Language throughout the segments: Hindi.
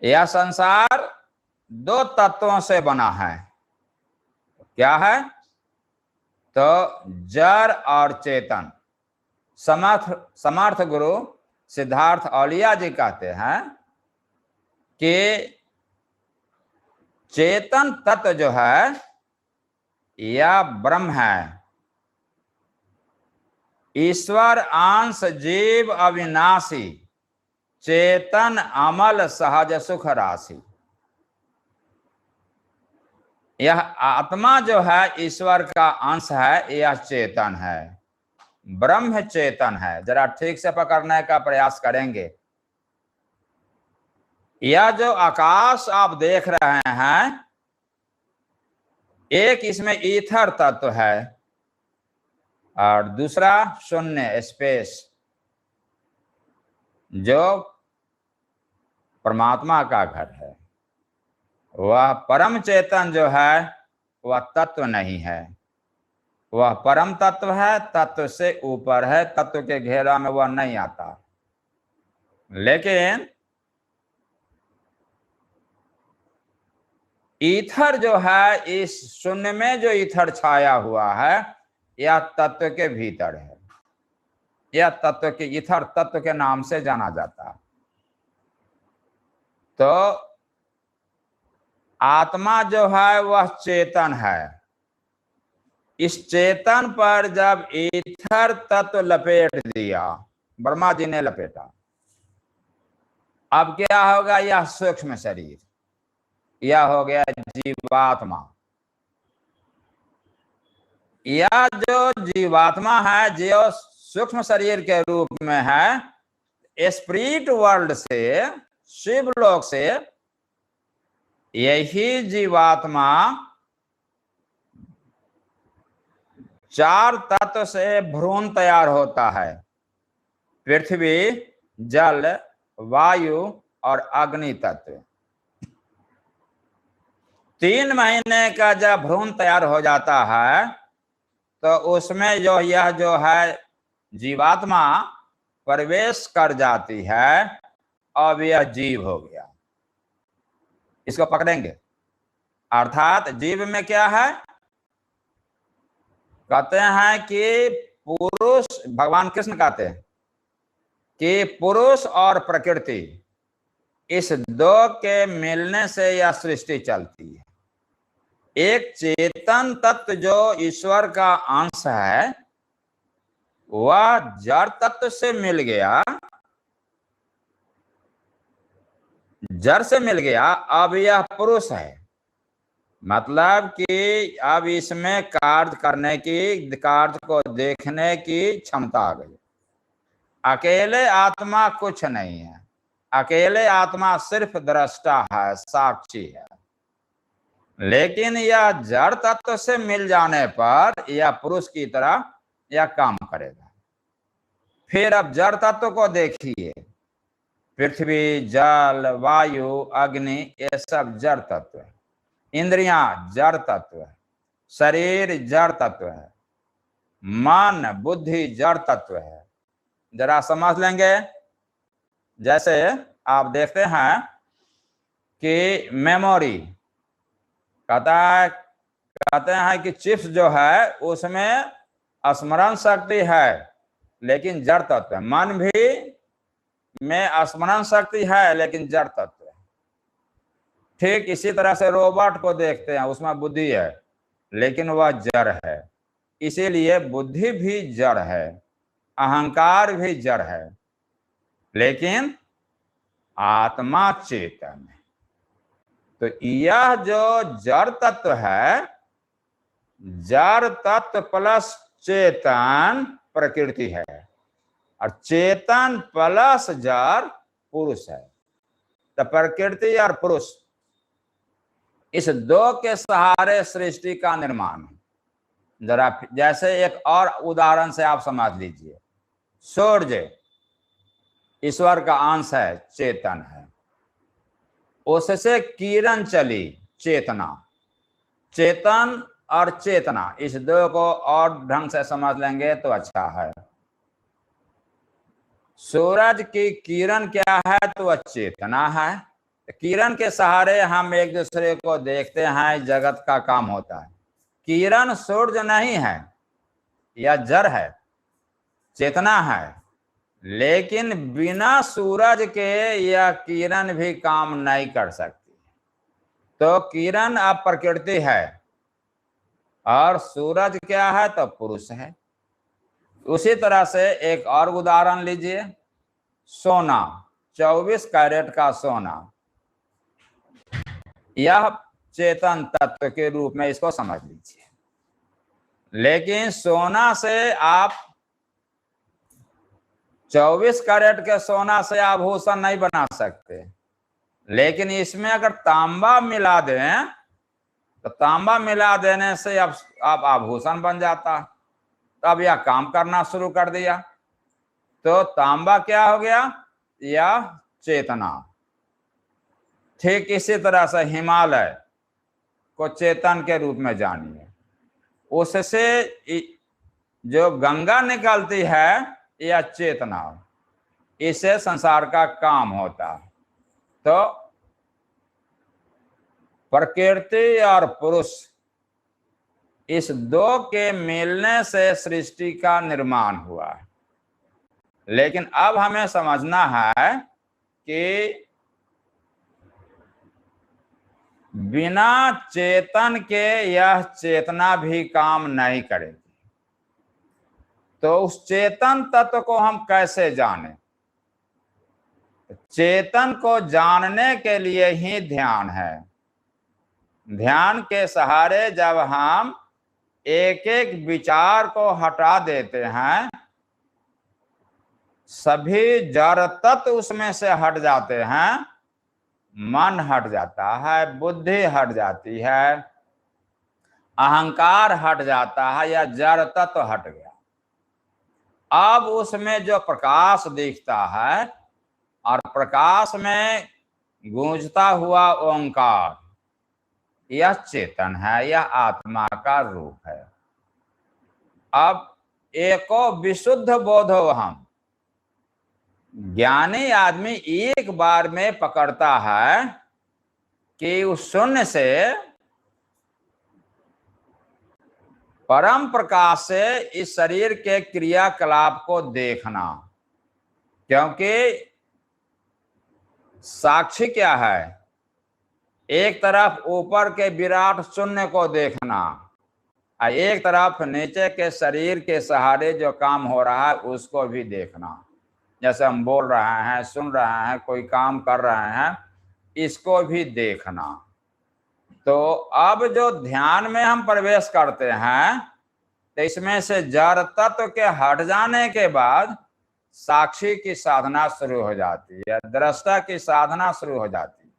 यह संसार दो तत्वों से बना है। क्या है? तो जड़ और चेतन। समर्थ गुरु सिद्धार्थ औलिया जी कहते हैं कि चेतन तत्व जो है यह ब्रह्म है। ईश्वर अंश जीव अविनाशी, चेतन अमल सहज सुख राशि। यह आत्मा जो है ईश्वर का अंश है, यह चेतन है, ब्रह्म चेतन है। जरा ठीक से पकड़ने का प्रयास करेंगे। यह जो आकाश आप देख रहे हैं, एक इसमें ईथर तत्व है और दूसरा शून्य स्पेस, जो परमात्मा का घर है। वह परम चेतन जो है वह तत्व नहीं है, वह परम तत्व है, तत्व से ऊपर है, तत्व के घेरा में वह नहीं आता। लेकिन ईथर जो है, इस शून्य में जो ईथर छाया हुआ है, यह तत्व के भीतर है। यह तत्व के ईथर तत्व के नाम से जाना जाता है। तो आत्मा जो है वह चेतन है। इस चेतन पर जब ईथर तत्व लपेट दिया, ब्रह्मा जी ने लपेटा, अब क्या होगा? यह सूक्ष्म शरीर, यह हो गया जीवात्मा। यह जो जीवात्मा है, जो सूक्ष्म शरीर के रूप में है, स्पिरिट वर्ल्ड से, शिव लोक से यही जीवात्मा चार तत्व से भ्रूण तैयार होता है। पृथ्वी, जल, वायु और अग्नि तत्व। 3 महीने का जब भ्रूण तैयार हो जाता है तो उसमें जो यह जो है जीवात्मा प्रवेश कर जाती है। अब यह जीव हो गया। इसको पकड़ेंगे। अर्थात जीव में क्या है? कहते हैं कि पुरुष, भगवान कृष्ण कहते हैं कि पुरुष और प्रकृति, इस दो के मिलने से यह सृष्टि चलती है। एक चेतन तत्व जो ईश्वर का अंश है, वह जड़ तत्व से मिल गया, जड़ से मिल गया। अब यह पुरुष है, मतलब कि अब इसमें कार्य करने की, कार्य को देखने की क्षमता आ गई। अकेले आत्मा कुछ नहीं है, अकेले आत्मा सिर्फ दृष्टा है, साक्षी है। लेकिन यह जड़ तत्व से मिल जाने पर यह पुरुष की तरह यह काम करेगा। फिर अब जड़ तत्व को देखिए, पृथ्वी, जल, वायु, अग्नि, ये सब जड़ तत्व है। इंद्रियां जड़ तत्व है, शरीर जड़ तत्व है, मन बुद्धि जड़ तत्व है। जरा समझ लेंगे। जैसे आप देखते हैं कि मेमोरी, कहते हैं कि चिप्स जो है उसमें स्मरण शक्ति है, लेकिन जड़ तत्व है। मन भी में स्मरण शक्ति है, लेकिन जड़ तत्व है। ठीक इसी तरह से रोबोट को देखते हैं, उसमें बुद्धि है, लेकिन वह जड़ है। इसीलिए बुद्धि भी जड़ है, अहंकार भी जड़ है, लेकिन आत्मा चेतन है। तो यह जो जड़ तत्व है, जड़ तत्व प्लस चेतन प्रकृति है, और चेतन प्लस जड़ पुरुष है। तो प्रकृति और पुरुष, इस दो के सहारे सृष्टि का निर्माण है। जरा जैसे एक और उदाहरण से आप समझ लीजिए। सूर्य ईश्वर का अंश है, चेतन है, उससे किरण चली, चेतना। चेतन और चेतना, इस दो को और ढंग से समझ लेंगे तो अच्छा है। सूरज की किरण क्या है? तो वह चेतना है। किरण के सहारे हम एक दूसरे को देखते हैं, जगत का काम होता है। किरण सूरज नहीं है या जड़ है, चेतना है, लेकिन बिना सूरज के यह किरण भी काम नहीं कर सकती। तो किरण अब प्रकृति है और सूरज क्या है? तो पुरुष है। उसी तरह से एक और उदाहरण लीजिए, सोना, 24 कैरेट का सोना, यह चेतन तत्व के रूप में इसको समझ लीजिए। लेकिन सोना से आप 24 कैरेट के सोना से आभूषण नहीं बना सकते, लेकिन इसमें अगर तांबा मिला दें तो तांबा मिला देने से अब आभूषण बन जाता। तब यह काम करना शुरू कर दिया। तो तांबा क्या हो गया? या चेतना। ठीक इसी तरह से हिमालय को चेतन के रूप में जानिए। उससे जो गंगा निकलती है या चेतना, इससे संसार का काम होता है। तो प्रकृति और पुरुष, इस दो के मिलने से सृष्टि का निर्माण हुआ है। लेकिन अब हमें समझना है कि बिना चेतन के यह चेतना भी काम नहीं करेगी। तो उस चेतन तत्व को हम कैसे जाने? चेतन को जानने के लिए ही ध्यान है। ध्यान के सहारे जब हम एक एक विचार को हटा देते हैं, सभी जड़ तत्व उसमें से हट जाते हैं। मन हट जाता है, बुद्धि हट जाती है, अहंकार हट जाता है, या जड़ तत्व हट गया। अब उसमें जो प्रकाश दिखता है और प्रकाश में गूंजता हुआ ओंकार, यह चेतन है, यह आत्मा का रूप है। अब एको विशुद्ध बोधो हम, ज्ञानी आदमी एक बार में पकड़ता है कि उस शून्य से परम प्रकाश से इस शरीर के क्रियाकलाप को देखना। क्योंकि साक्षी क्या है? एक तरफ ऊपर के विराट शून्य को देखना और एक तरफ नीचे के शरीर के सहारे जो काम हो रहा है उसको भी देखना। जैसे हम बोल रहे हैं, सुन रहे हैं, कोई काम कर रहे हैं, इसको भी देखना। तो अब जो ध्यान में हम प्रवेश करते हैं, तो इसमें से जड़ तत्व के हट जाने के बाद साक्षी की साधना शुरू हो जाती है, दृष्टा की साधना शुरू हो जाती है।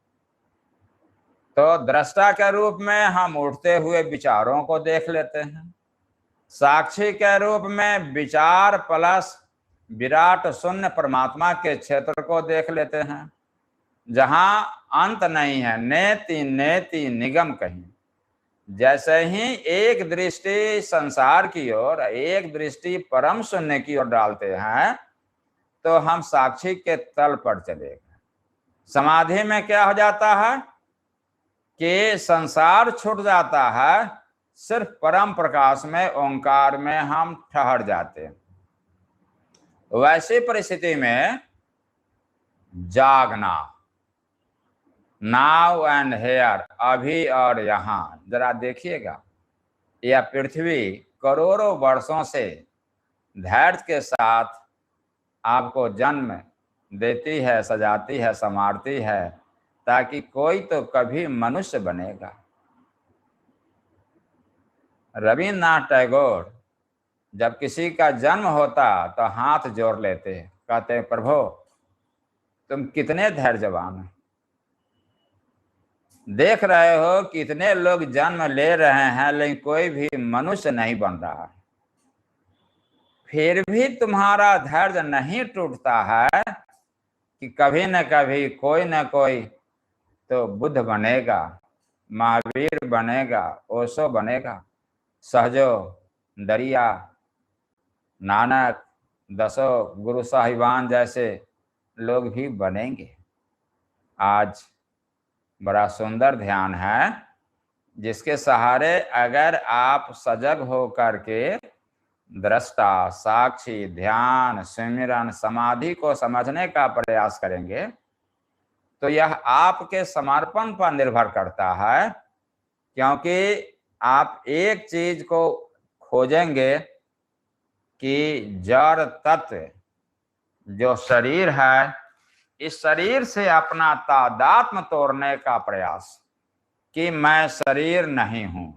तो दृष्टा के रूप में हम उठते हुए विचारों को देख लेते हैं, साक्षी के रूप में विचार प्लस विराट शून्य परमात्मा के क्षेत्र को देख लेते हैं, जहां अंत नहीं है, नेति नेति निगम कहीं। जैसे ही एक दृष्टि संसार की ओर, एक दृष्टि परम शून्य की ओर डालते हैं, तो हम साक्षी के तल पर चले गए। समाधि में क्या हो जाता है कि संसार छूट जाता है, सिर्फ परम प्रकाश में, ओंकार में हम ठहर जाते हैं। वैसी परिस्थिति में जागना, नाउ एंड हेयर, अभी और यहां। जरा देखिएगा, यह पृथ्वी करोड़ों वर्षों से धैर्य के साथ आपको जन्म देती है, सजाती है, संवारती है, ताकि कोई तो कभी मनुष्य बनेगा। रविन्द्रनाथ टैगोर जब किसी का जन्म होता तो हाथ जोड़ लेते, कहते प्रभु तुम कितने धैर्यवान हो, देख रहे हो कितने लोग जन्म ले रहे हैं लेकिन कोई भी मनुष्य नहीं बन रहा, फिर भी तुम्हारा धैर्य नहीं टूटता है कि कभी न कभी कोई न कोई तो बुद्ध बनेगा, महावीर बनेगा, ओशो बनेगा, सहजो, दरिया, नानक, दसों गुरु साहिबान जैसे लोग भी बनेंगे। आज बड़ा सुंदर ध्यान है, जिसके सहारे अगर आप सजग हो करके दृष्टा, साक्षी, ध्यान, सुमिरन, समाधि को समझने का प्रयास करेंगे, तो यह आपके समर्पण पर निर्भर करता है। क्योंकि आप एक चीज को खोजेंगे कि जड़ तत्व जो शरीर है, इस शरीर से अपना तादात्म्य तोड़ने का प्रयास, कि मैं शरीर नहीं हूं,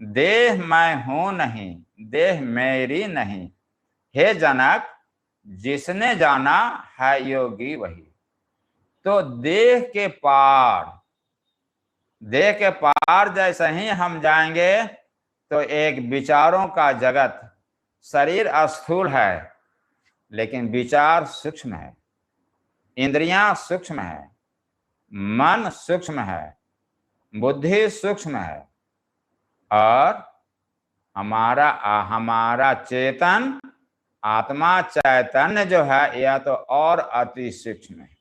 देह मैं हूं नहीं, देह मेरी नहीं। हे जनक, जिसने जाना है योगी वही। तो देह के पार जैसे ही हम जाएंगे तो एक विचारों का जगत, शरीर स्थूल है लेकिन विचार सूक्ष्म है, इंद्रियां सूक्ष्म है, मन सूक्ष्म है, बुद्धि सूक्ष्म है, और हमारा चेतन आत्मा चैतन्य जो है यह तो और अति सूक्ष्म है।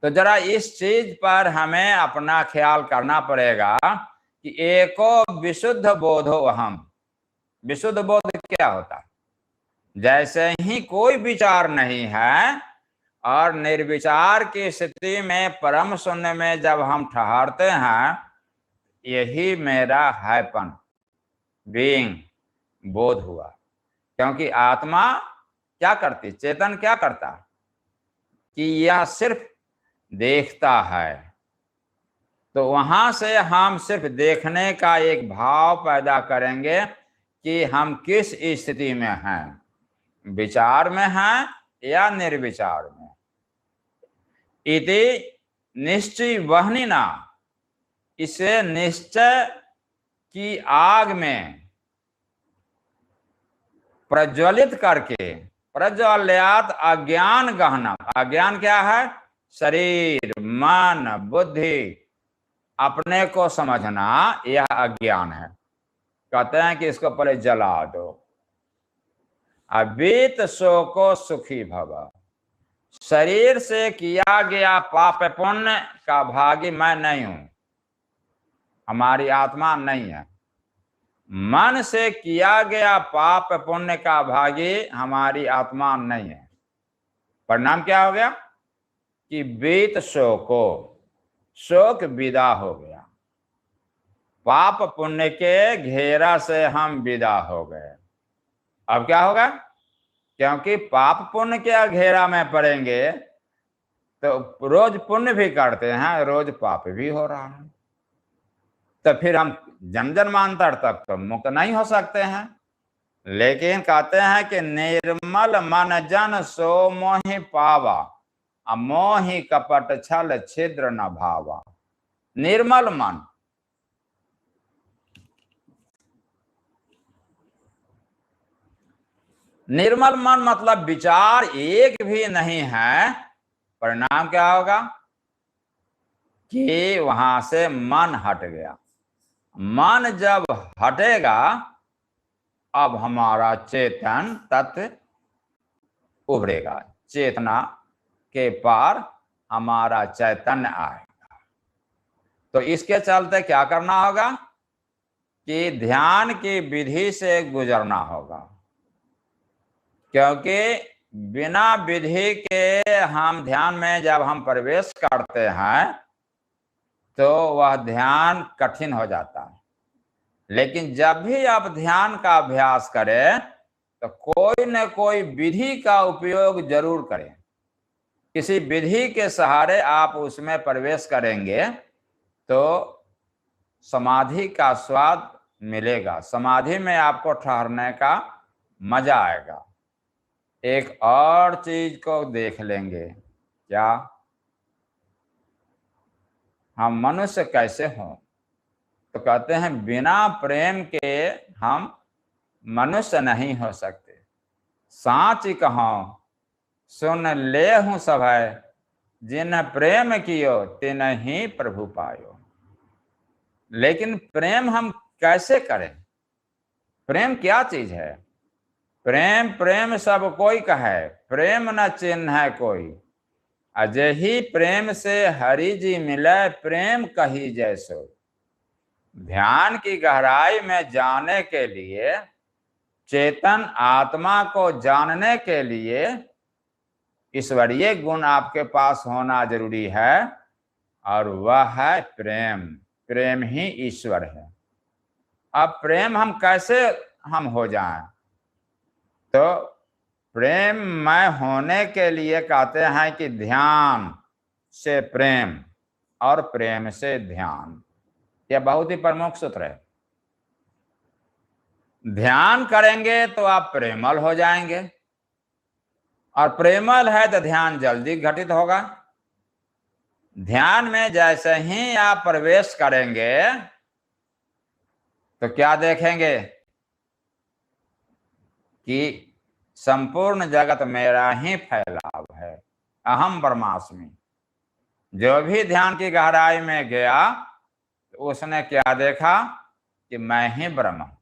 तो जरा इस चीज पर हमें अपना ख्याल करना पड़ेगा कि एको विशुद्ध बोधो अहम। विशुद्ध बोध क्या होता है? जैसे ही कोई विचार नहीं है और निर्विचार की स्थिति में परम शून्य में जब हम ठहरते हैं, यही मेरा हैपन, बीइंग, बोध हुआ। क्योंकि आत्मा क्या करती, चेतन क्या करता कि यह सिर्फ देखता है। तो वहां से हम सिर्फ देखने का एक भाव पैदा करेंगे कि हम किस स्थिति में हैं, विचार में हैं या निर्विचार में। इति निश्चय वहनिना, इसे निश्चय की आग में प्रज्वलित करके, प्रज्वल्यात अज्ञान गहना। अज्ञान क्या है? शरीर, मन, बुद्धि, अपने को समझना, यह अज्ञान है। कहते हैं कि इसको पहले जला दो। अवीत शोको सुखी भव। शरीर से किया गया पाप पुण्य का भागी मैं नहीं हूं, हमारी आत्मा नहीं है। मन से किया गया पाप पुण्य का भागी हमारी आत्मा नहीं है। परिणाम क्या हो गया कि बीत शोको, शोक विदा हो गया, पाप पुण्य के घेरा से हम विदा हो गए। अब क्या होगा? क्योंकि पाप पुण्य के घेरा में पड़ेंगे तो रोज पुण्य भी करते हैं, रोज पाप भी हो रहा है, तो फिर हम जन्म जन्मांतर तक तो मुक्त नहीं हो सकते हैं। लेकिन कहते हैं कि निर्मल मन जन सो मोहि पावा, मोहि कपट छल छिद्र न भावा। निर्मल मन, निर्मल मन मतलब विचार एक भी नहीं है। परिणाम क्या होगा कि वहां से मन हट गया। मन जब हटेगा, अब हमारा चेतन तत्व उभरेगा, चेतना के पार हमारा चैतन्य आएगा। तो इसके चलते क्या करना होगा कि ध्यान की विधि से गुजरना होगा। क्योंकि बिना विधि के हम ध्यान में जब हम प्रवेश करते हैं तो वह ध्यान कठिन हो जाता है। लेकिन जब भी आप ध्यान का अभ्यास करें तो कोई न कोई विधि का उपयोग जरूर करें। किसी विधि के सहारे आप उसमें प्रवेश करेंगे तो समाधि का स्वाद मिलेगा, समाधि में आपको ठहरने का मजा आएगा। एक और चीज को देख लेंगे, क्या हम मनुष्य कैसे हों? तो कहते हैं बिना प्रेम के हम मनुष्य नहीं हो सकते। साच कहो सुन ले हूं सभय, जिन प्रेम कियो तिन ही प्रभु पायो। लेकिन प्रेम हम कैसे करें? प्रेम क्या चीज है? प्रेम प्रेम सब कोई कहे, प्रेम न चिन्ह है कोई। अजय ही प्रेम से हरि जी मिले, प्रेम कही जैसो। ध्यान की गहराई में जाने के लिए, चेतन आत्मा को जानने के लिए ईश्वरीय गुण आपके पास होना जरूरी है, और वह है प्रेम। प्रेम ही ईश्वर है। अब प्रेम हम कैसे हो जाएं? तो प्रेममय होने के लिए कहते हैं कि ध्यान से प्रेम और प्रेम से ध्यान, यह बहुत ही प्रमुख सूत्र है। ध्यान करेंगे तो आप प्रेमल हो जाएंगे, और प्रेमल है तो ध्यान जल्दी घटित होगा। ध्यान में जैसे ही आप प्रवेश करेंगे तो क्या देखेंगे कि संपूर्ण जगत मेरा ही फैलाव है, अहम ब्रह्मास्मि। जो भी ध्यान की गहराई में गया तो उसने क्या देखा कि मैं ही ब्रह्म हूं।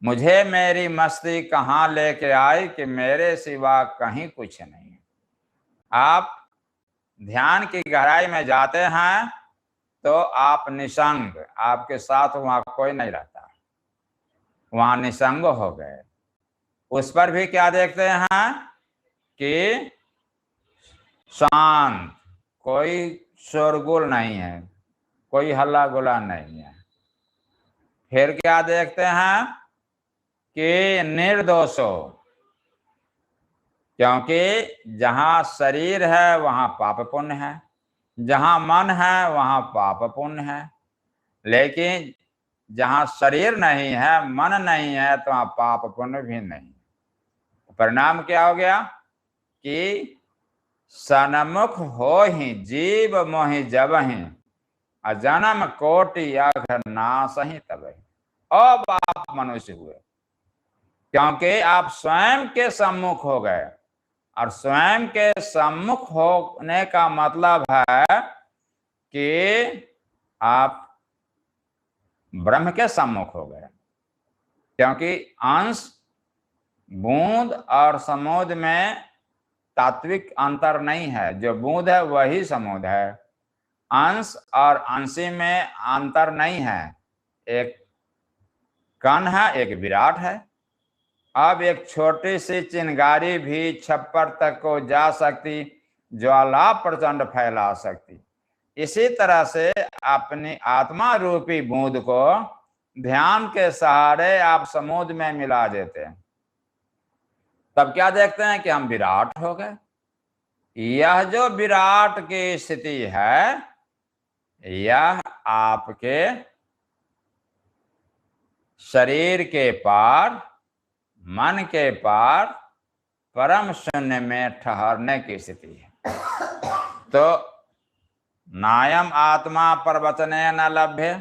मुझे मेरी मस्ती कहाँ लेके आई कि मेरे सिवा कहीं कुछ नहीं है। आप ध्यान की गहराई में जाते हैं तो आप निसंग, आपके साथ वहां कोई नहीं रहता, वहां निसंग हो गए। उस पर भी क्या देखते हैं कि शांत, कोई शोरगुल नहीं है, कोई हल्ला गुला नहीं है। फिर क्या देखते हैं कि निर्दोष हो, क्योंकि जहां शरीर है वहां पाप पुण्य है, जहां मन है वहां पाप पुण्य है। लेकिन जहां शरीर नहीं है, मन नहीं है, तो वहां पाप पुण्य भी नहीं। परिणाम क्या हो गया कि सन्मुख हो ही जीव मोहि जबहि, अजन्म कोटि अघ नासहि तबहि। अब आप मनुष्य हुए, क्योंकि आप स्वयं के सम्मुख हो गए। और स्वयं के सम्मुख होने का मतलब है कि आप ब्रह्म के सम्मुख हो गए, क्योंकि अंश बूंद और समुद्र में तात्विक अंतर नहीं है। जो बूंद है वही समुद्र है। अंश और अंशी में अंतर नहीं है। एक कण है, एक विराट है। अब एक छोटी सी चिंगारी भी छप्पर तक को जा सकती, ज्वाला प्रचंड फैला सकती। इसी तरह से अपनी आत्मा रूपी बूंद को ध्यान के सहारे आप समुद्र में मिला देते हैं, तब क्या देखते हैं कि हम विराट हो गए। यह जो विराट की स्थिति है, यह आपके शरीर के पार, मन के पार, परम शून्य में ठहरने की स्थिति है। तो नायम आत्मा प्रवचने न लभ्य,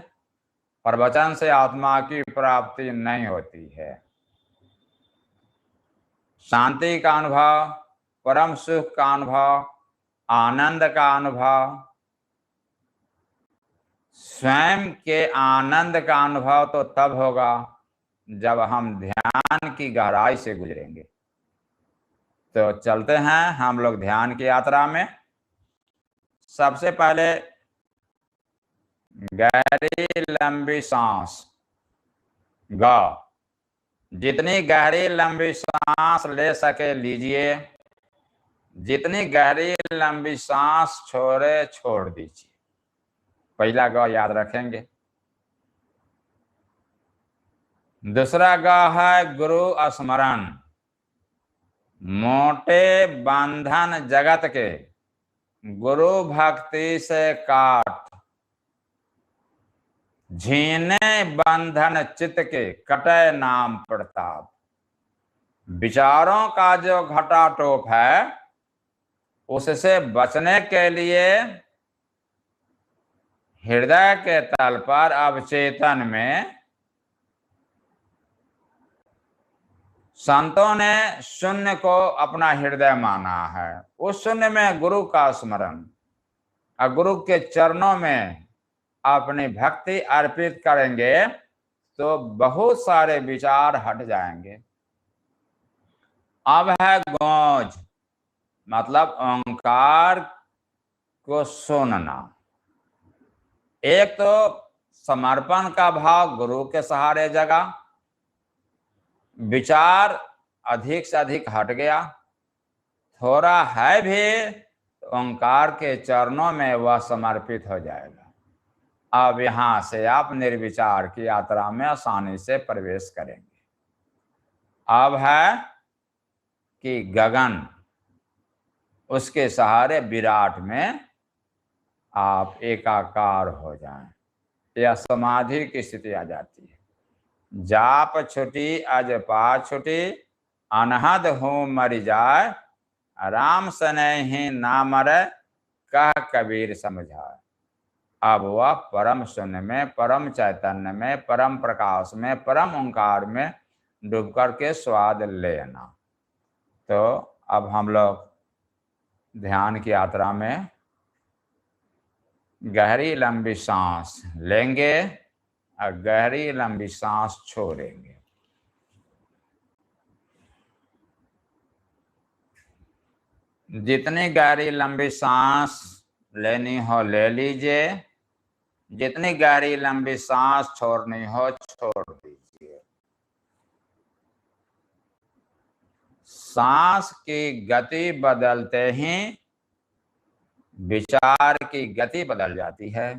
प्रवचन से आत्मा की प्राप्ति नहीं होती है। शांति का अनुभव, परम सुख का अनुभव, आनंद का अनुभव, स्वयं के आनंद का अनुभव तो तब होगा जब हम ध्यान की गहराई से गुजरेंगे। तो चलते हैं हम लोग ध्यान की यात्रा में। सबसे पहले गहरी लंबी सांस, गा, जितनी गहरी लंबी सांस ले सके लीजिए, जितनी गहरी लंबी सांस छोड़े छोड़ दीजिए। पहला गा याद रखेंगे। दूसरा गा है गुरु स्मरण। मोटे बंधन जगत के गुरु भक्ति से काट, झीने बंधन चित्त के कटे नाम प्रताप। विचारों का जो घटाटोप है, उससे बचने के लिए हृदय के तल पर अवचेतन में संतों ने शून्य को अपना हृदय माना है। उस शून्य में गुरु का स्मरण और गुरु के चरणों में अपनी भक्ति अर्पित करेंगे तो बहुत सारे विचार हट जाएंगे। अब है गौज। मतलब ओंकार को सुनना। एक तो समर्पण का भाव गुरु के सहारे जगा, विचार अधिक से अधिक हट गया, थोड़ा है भी तो ओंकार के चरणों में वह समर्पित हो जाएगा। अब यहां से आप निर्विचार की यात्रा में आसानी से प्रवेश करेंगे। अब है कि गगन, उसके सहारे विराट में आप एकाकार हो जाएं, यह समाधि की स्थिति आ जाती है। जाप छुटी अजपा छुटी, अनहद हूं मर जाए, राम सनेही ना मरे, कह कबीर समझाए। अब वह परम शून्य में, परम चैतन्य में, परम प्रकाश में, परम ओंकार में डूब करके स्वाद लेना। तो अब हम लोग ध्यान की यात्रा में गहरी लंबी सांस लेंगे और गहरी लंबी सांस छोड़ेंगे। जितनी गहरी लंबी सांस लेनी हो ले लीजिए, जितनी गहरी लंबी सांस छोड़नी हो छोड़ दीजिए। सांस की गति बदलते ही विचार की गति बदल जाती है।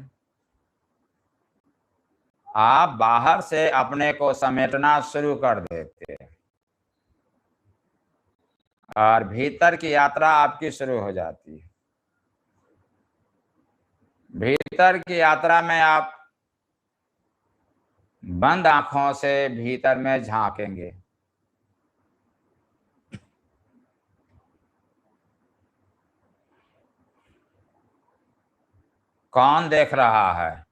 आप बाहर से अपने को समेटना शुरू कर देते हैं और भीतर की यात्रा आपकी शुरू हो जाती है। भीतर की यात्रा में आप बंद आंखों से भीतर में झांकेंगे। कौन देख रहा है?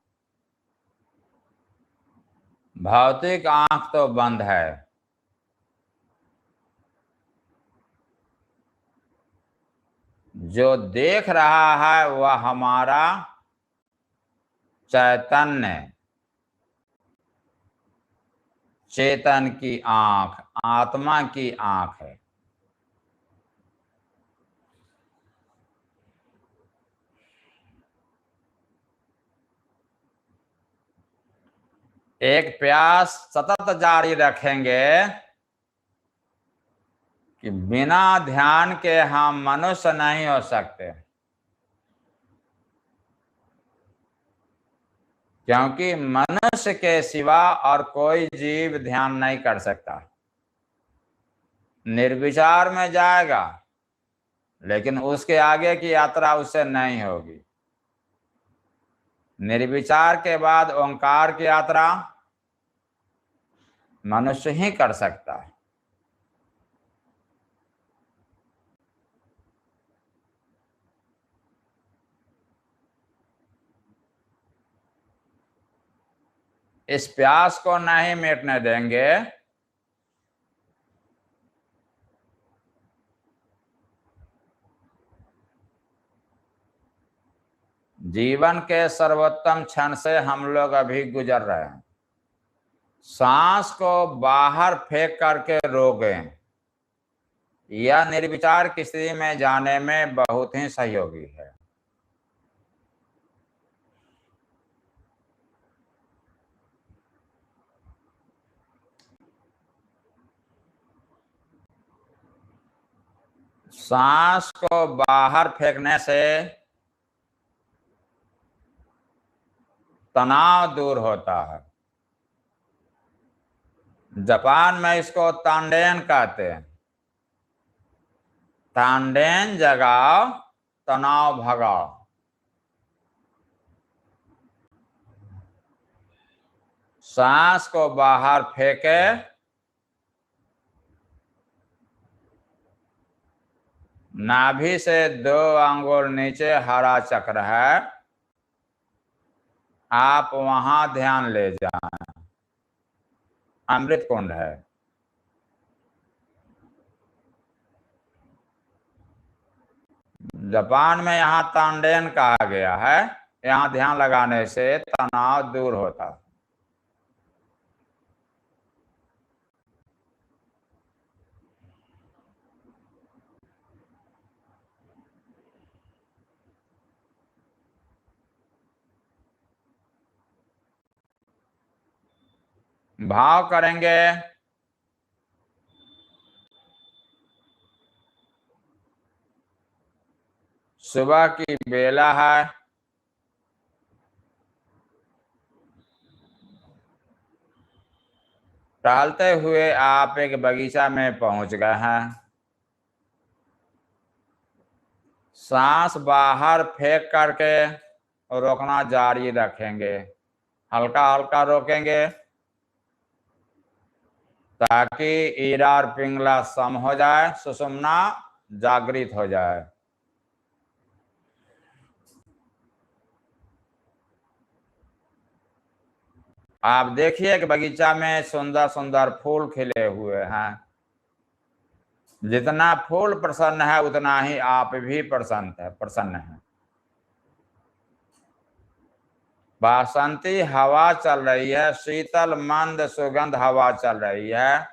भौतिक आंख तो बंद है, जो देख रहा है वह हमारा चैतन्य, चेतन की आंख, आत्मा की आंख है। एक प्रयास सतत जारी रखेंगे कि बिना ध्यान के हम मनुष्य नहीं हो सकते, क्योंकि मनुष्य के सिवा और कोई जीव ध्यान नहीं कर सकता। निर्विचार में जाएगा लेकिन उसके आगे की यात्रा उससे नहीं होगी। निर्विचार के बाद ओंकार की यात्रा मनुष्य ही कर सकता है। इस प्यास को नहीं मिटने देंगे। जीवन के सर्वोत्तम क्षण से हम लोग अभी गुजर रहे हैं। सांस को बाहर फेंक करके रोकें, यह निर्विचार की स्थिति में जाने में बहुत ही सहयोगी है। सांस को बाहर फेंकने से तनाव दूर होता है। जापान में इसको तांडेन कहते हैं। तांडेन जगाओ, तनाव भगाओ। सांस को बाहर फेंके, नाभि से 2 अंगुल नीचे हरा चक्र है, आप वहां ध्यान ले जाएं। अमृत कुंड है। जापान में यहाँ तांडेन कहा गया है। यहाँ ध्यान लगाने से तनाव दूर होता है। भाव करेंगे। सुबह की बेला है, टहलते हुए आप एक बगीचा में पहुंच गए हैं। सांस बाहर फेंक करके रोकना जारी रखेंगे, हल्का हल्का रोकेंगे ताकि ईरा और पिंगला सम हो जाए, सुषुम्ना जागृत हो जाए। आप देखिए कि बगीचा में सुंदर सुंदर फूल खिले हुए हैं। जितना फूल प्रसन्न है उतना ही आप भी प्रसन्न है। बसंती हवा चल रही है, शीतल मंद सुगंध हवा चल रही है।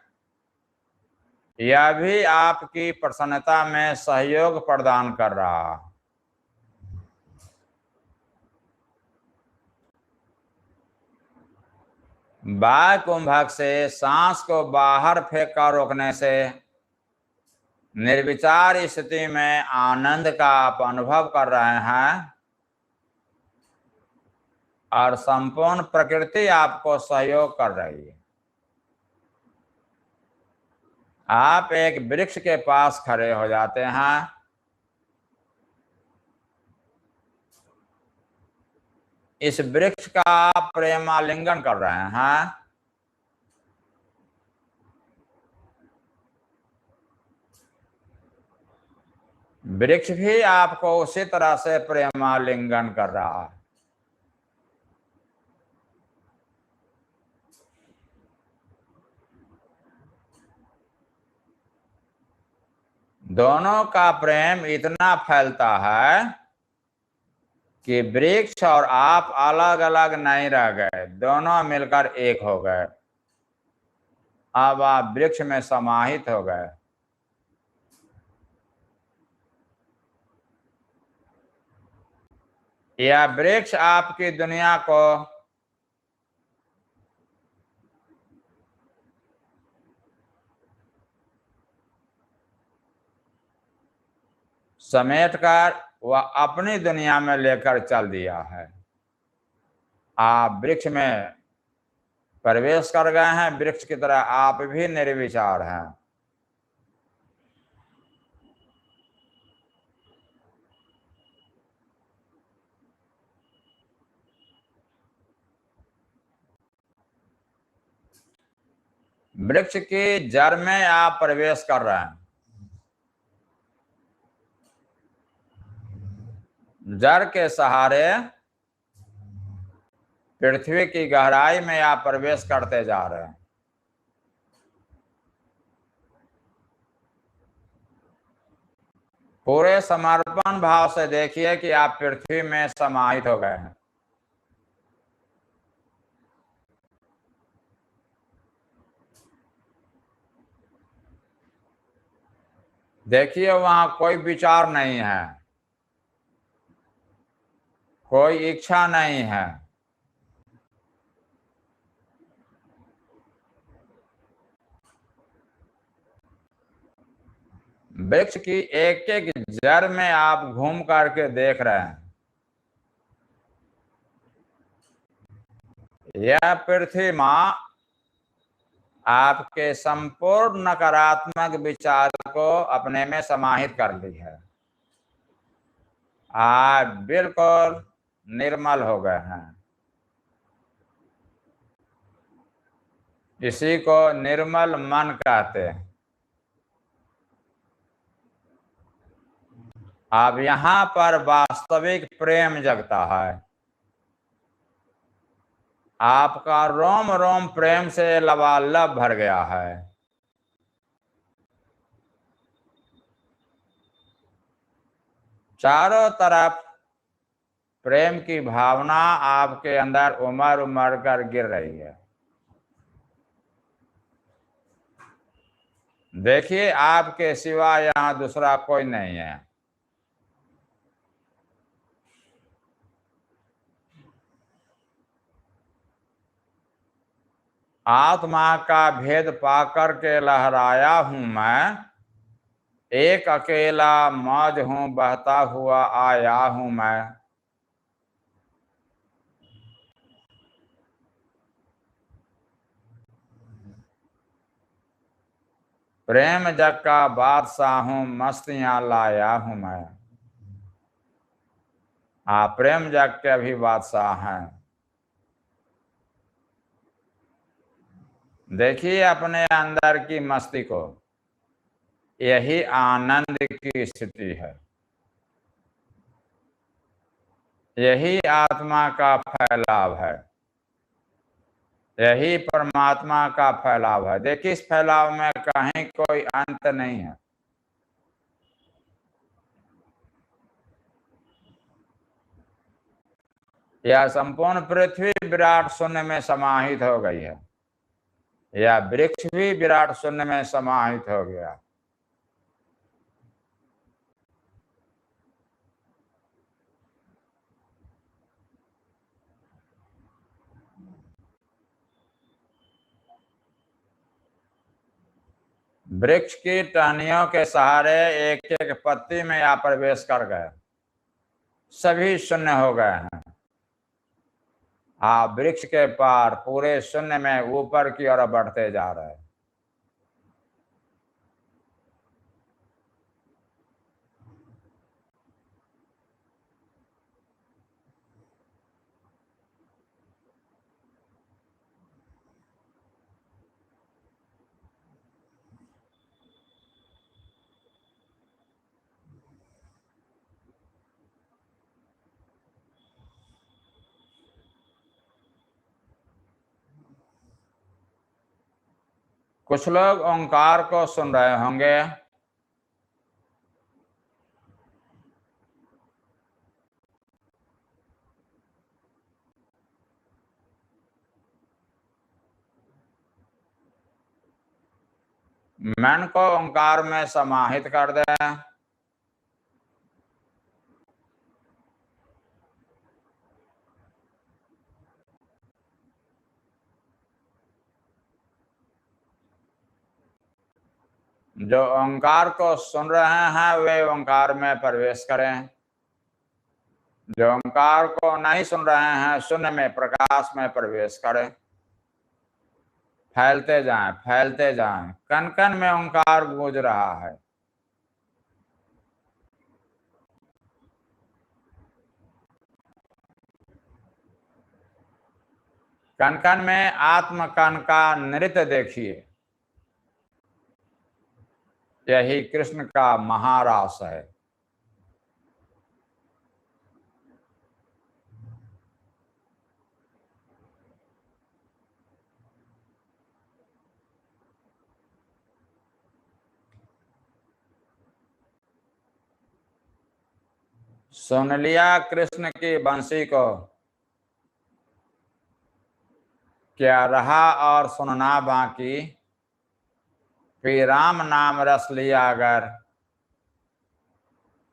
यह भी आपकी प्रसन्नता में सहयोग प्रदान कर रहा है। बाह्य कुंभक से सांस को बाहर फेंक कर रोकने से निर्विचार स्थिति में आनंद का आप अनुभव कर रहे हैं और संपूर्ण प्रकृति आपको सहयोग कर रही है। आप एक वृक्ष के पास खड़े हो जाते हैं। इस वृक्ष का आप प्रेमालिंगन कर रहे हैं। वृक्ष भी आपको उसी तरह से प्रेमालिंगन कर रहा है। दोनों का प्रेम इतना फैलता है कि वृक्ष और आप अलग अलग नहीं रह गए, दोनों मिलकर एक हो गए। अब आप वृक्ष में समाहित हो गए। यह वृक्ष आपकी दुनिया को समेटकर वह अपनी दुनिया में लेकर चल दिया है। आप वृक्ष में प्रवेश कर गए हैं, वृक्ष की तरह आप भी निर्विचार हैं। वृक्ष की जड़ में आप प्रवेश कर रहे हैं। जड़ के सहारे पृथ्वी की गहराई में आप प्रवेश करते जा रहे हैं। पूरे समर्पण भाव से देखिए कि आप पृथ्वी में समाहित हो गए हैं। देखिए वहां कोई विचार नहीं है, कोई इच्छा नहीं है। वृक्ष की एक एक जड़ में आप घूम करके देख रहे हैं। यह पृथ्वी माँ आपके संपूर्ण नकारात्मक विचार को अपने में समाहित कर ली है। आप बिल्कुल निर्मल हो गए हैं। इसी को निर्मल मन कहते हैं। अब यहाँ पर वास्तविक प्रेम जगता है। आपका रोम रोम प्रेम से लबालब भर गया है। चारों तरफ प्रेम की भावना आपके अंदर उमड़ उमड़ कर गिर रही है। देखिए आपके सिवा यहाँ दूसरा कोई नहीं है। आत्मा का भेद पाकर के लहराया हूं मैं, एक अकेला मौज हूं बहता हुआ आया हूं मैं। प्रेम जग का बादशाह हूं मस्तियां लाया हूं मैं। हाँ, प्रेम जग के भी बादशाह हैं। देखिए अपने अंदर की मस्ती को, यही आनंद की स्थिति है, यही आत्मा का फैलाव है, यही परमात्मा का फैलाव है। देखिए इस फैलाव में कहीं कोई अंत नहीं है। यह संपूर्ण पृथ्वी विराट शून्य में समाहित हो गई है, यह वृक्ष भी विराट शून्य में समाहित हो गया। वृक्ष की टहनियों के सहारे एक एक पत्ती में या प्रवेश कर गए, सभी शून्य हो गए हैं। आप वृक्ष के पार पूरे शून्य में ऊपर की ओर बढ़ते जा रहे हैं। कुछ लोग ओंकार को सुन रहे होंगे, मन को ओंकार में समाहित कर दें। जो ओंकार को सुन रहे हैं वे ओंकार में प्रवेश करें, जो ओंकार को नहीं सुन रहे हैं शून्य में प्रकाश में प्रवेश करें। फैलते जाएं, फैलते जाएं, कण कण में ओंकार गूंज रहा है। कण कण में आत्मकण का नृत्य देखिए, यही कृष्ण का महारास है। सुन लिया कृष्ण की बंसी को, क्या रहा और सुनना बाकी। फिर राम नाम रस लिया अगर,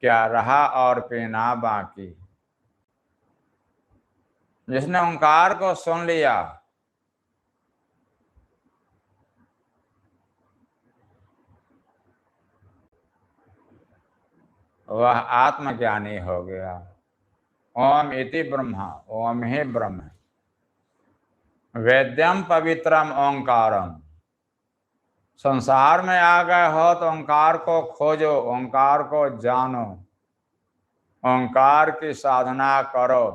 क्या रहा और पीना बाकी। जिसने ओंकार को सुन लिया वह आत्मज्ञानी हो गया। ओम इति ब्रह्मा, ओम ही ब्रह्म है। वेद्यम पवित्रम ओंकारम। संसार में आ गए हो तो ओंकार को खोजो, ओंकार को जानो, ओंकार की साधना करो।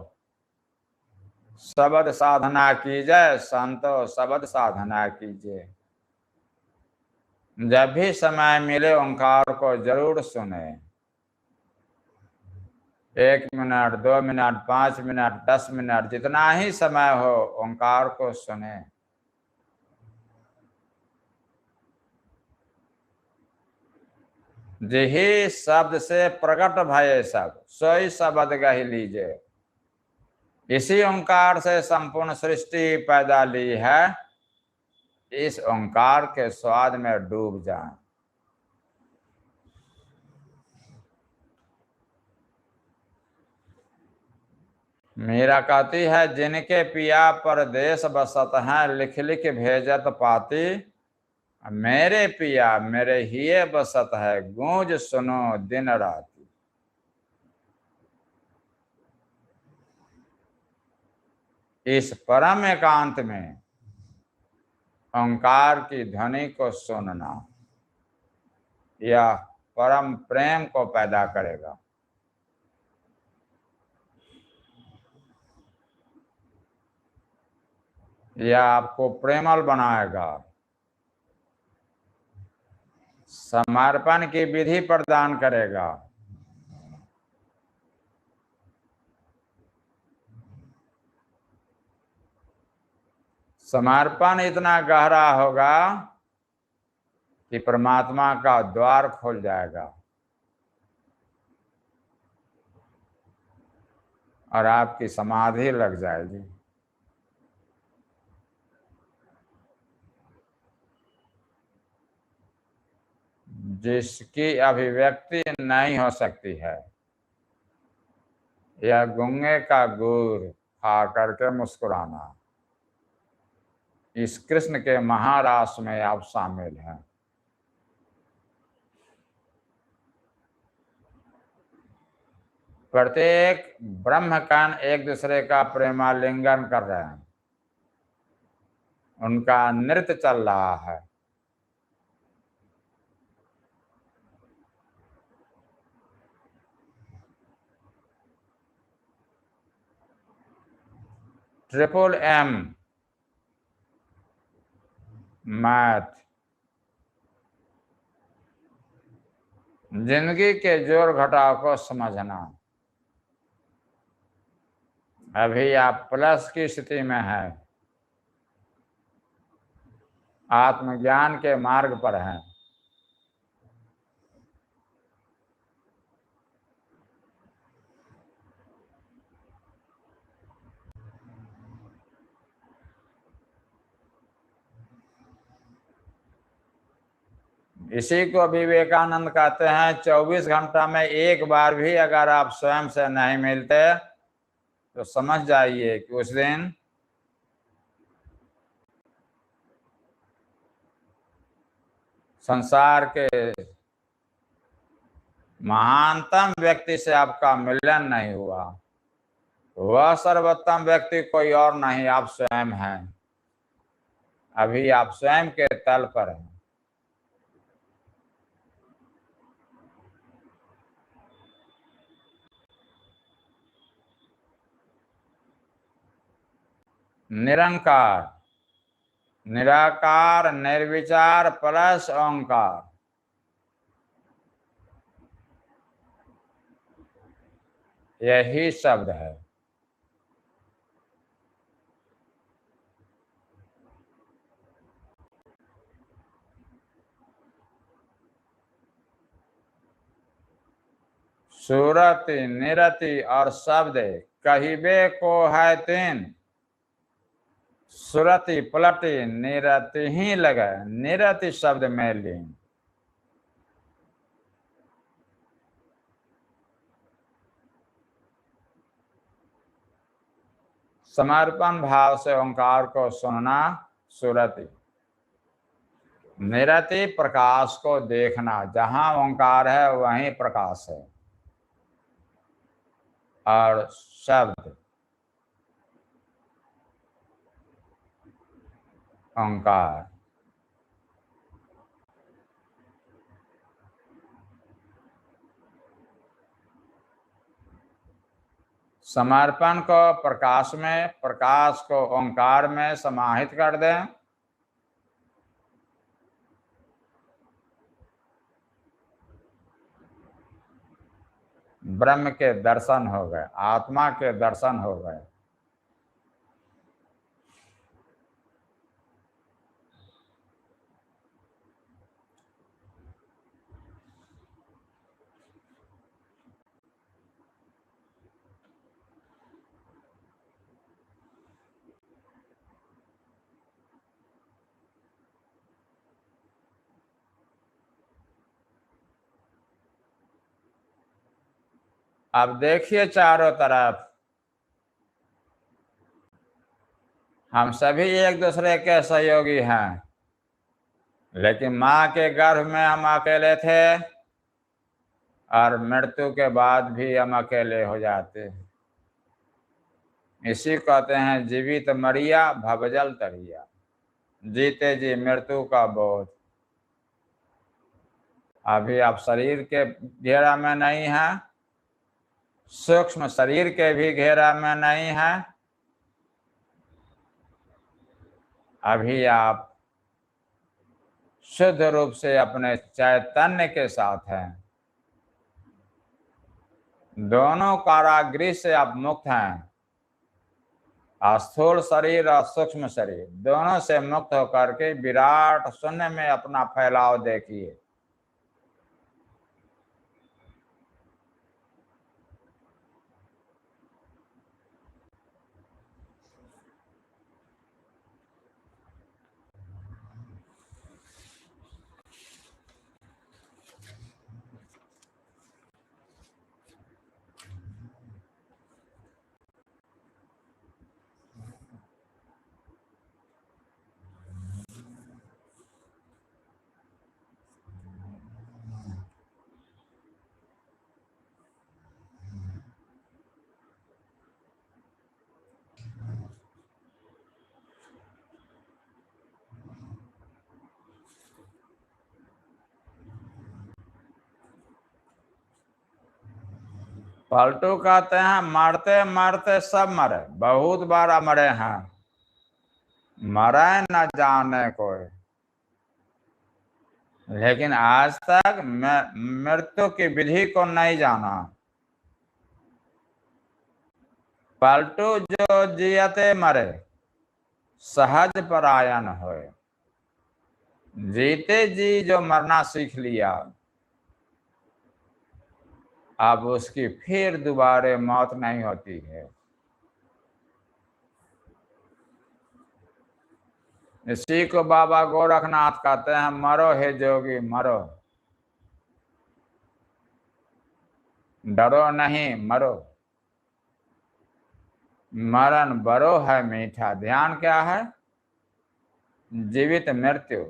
शब्द साधना कीजिए संतो, शब्द साधना कीजिए। जब भी समय मिले ओंकार को जरूर सुने। 1 मिनट, 2 मिनट, 5 मिनट, 10 मिनट, जितना ही समय हो ओंकार को सुने। जिही शब्द से प्रकट भये सब, सोई शब्द गही लीजिए। इसी ओंकार से संपूर्ण सृष्टि पैदा ली है। इस ओंकार के स्वाद में डूब जाएं। मीरा कहती है, जिनके पिया परदेस बसत हैं, लिख लिख भेजत पाती, मेरे पिया मेरे हिये बसत है, गूंज सुनो दिन रात। इस परम एकांत में ओंकार की ध्वनि को सुनना यह परम प्रेम को पैदा करेगा। यह आपको प्रेमल बनाएगा, समर्पण की विधि प्रदान करेगा। समर्पण इतना गहरा होगा कि परमात्मा का द्वार खोल जाएगा और आपकी समाधि लग जाएगी। जिसकी अभिव्यक्ति नहीं हो सकती है, यह गूंगे का गुड़ खा करके मुस्कुराना, इस कृष्ण के महारास में आप शामिल हैं। प्रत्येक ब्रह्मकण एक दूसरे का प्रेमालिंगन कर रहे हैं, उनका नृत्य चल रहा है। ट्रिपल एम मैथ, जिंदगी के जोड़ घटाव को समझना। अभी आप प्लस की स्थिति में है, आत्मज्ञान के मार्ग पर हैं। इसी को विवेकानंद कहते हैं, 24 घंटा में एक बार भी अगर आप स्वयं से नहीं मिलते तो समझ जाइए कि उस दिन संसार के महानतम व्यक्ति से आपका मिलन नहीं हुआ। वह सर्वोत्तम व्यक्ति कोई और नहीं, आप स्वयं हैं। अभी आप स्वयं के तल पर हैं। निरंकार, निराकार, निर्विचार प्लस ओंकार, यही शब्द है। सुरति, निरति और शब्द कहिबे को है तीन। सुरति पलटी, निरति ही लगे, निरति शब्द में लीन। समर्पण भाव से ओंकार को सुनना सुरति। निरति प्रकाश को देखना, जहां ओंकार है वहीं प्रकाश है। और शब्द ओंकार, समर्पण को प्रकाश में, प्रकाश को ओंकार में समाहित कर दें। ब्रह्म के दर्शन हो गए, आत्मा के दर्शन हो गए। अब देखिए चारों तरफ हम सभी एक दूसरे के सहयोगी हैं, लेकिन माँ के गर्भ में हम अकेले थे और मृत्यु के बाद भी हम अकेले हो जाते हैं। इसी कहते हैं जीवित मरिया भवजल तरिया, जीते जी मृत्यु का बोझ। अभी आप शरीर के घेरा में नहीं है, सूक्ष्म शरीर के भी घेरा में नहीं है, अभी आप शुद्ध रूप से अपने चैतन्य के साथ हैं। दोनों कारागृह से आप मुक्त हैं, स्थूल शरीर और सूक्ष्म शरीर दोनों से मुक्त होकर के विराट शून्य में अपना फैलाव देखिए। पलटू कहते हैं मरते मरते सब मरे, बहुत बार मरे हैं, मरे न जाने कोई, लेकिन आज तक मृत्यु की विधि को नहीं जाना। पलटू जो जियते मरे सहज परायण होए, जीते जी जो मरना सीख लिया, अब उसकी फिर दोबारा मौत नहीं होती है। इसी को बाबा गोरखनाथ कहते हैं मरो हे जोगी मरो, डरो नहीं मरो, मरण बरो है मीठा। ध्यान क्या है? जीवित मृत्यु।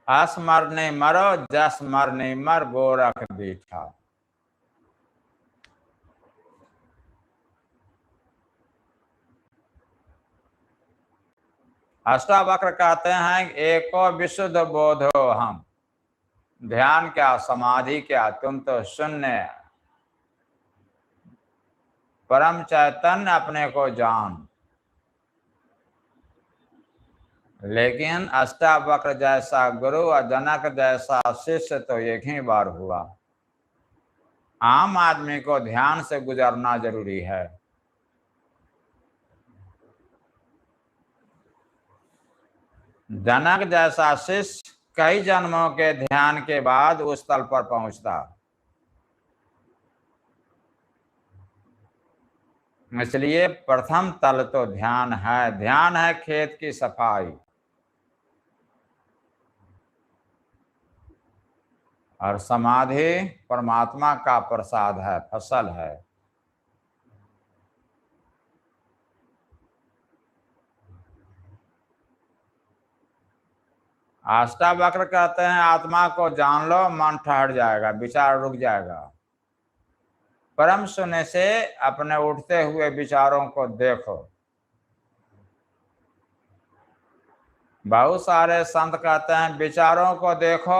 अस मर नहीं मरो, जस मर नहीं मर, गोरख दीठा। अष्टावक्र कहते हैं एको विशुद्ध बोधो हम। ध्यान क्या, समाधि क्या, तुम तो शून्य परम चैतन्य अपने को जान। लेकिन अष्टावक्र जैसा गुरु और जनक जैसा शिष्य तो एक ही बार हुआ। आम आदमी को ध्यान से गुजरना जरूरी है। जनक जैसा शिष्य कई जन्मों के ध्यान के बाद उस तल पर पहुंचता। इसलिए प्रथम तल तो ध्यान है। ध्यान है खेत की सफाई, और समाधि परमात्मा का प्रसाद है, फसल है। अष्टावक्र कहते हैं आत्मा को जान लो, मन ठहर जाएगा, विचार रुक जाएगा। परम शून्य से अपने उठते हुए विचारों को देखो। बहुत सारे संत कहते हैं विचारों को देखो,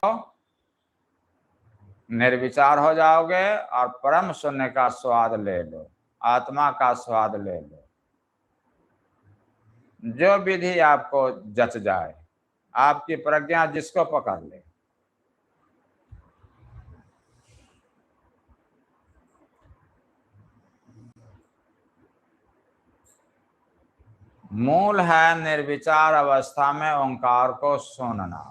निर्विचार हो जाओगे और परम शून्य का स्वाद ले लो, आत्मा का स्वाद ले लो। जो विधि आपको जच जाए, आपकी प्रज्ञा जिसको पकड़ ले। मूल है निर्विचार अवस्था में ओंकार को सुनना।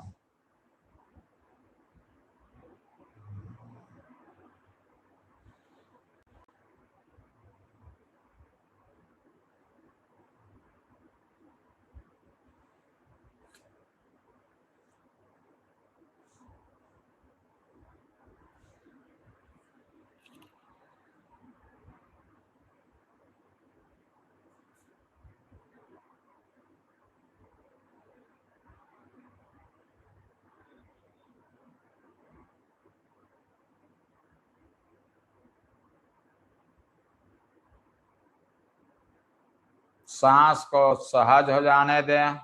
सांस को सहज हो जाने दें।